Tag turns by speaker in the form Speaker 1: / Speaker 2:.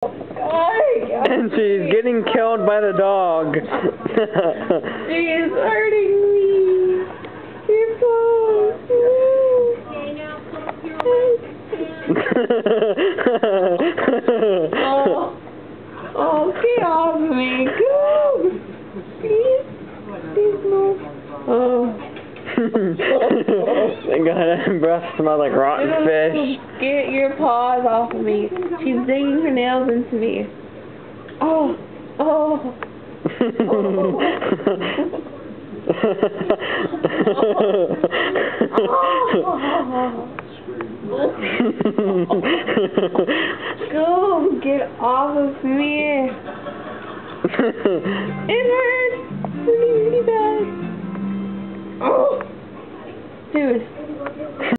Speaker 1: And she's getting killed by the dog.
Speaker 2: She's hurting me. You're close. Oh, get off of me. Go. Please. Please move. Oh.
Speaker 1: Thank God, that breath smelled like rotten fish.
Speaker 2: Get your paws off of me. She's digging her nails into me. Oh. Oh. Go, get off of me. It hurts really, really bad. Oh. Dude.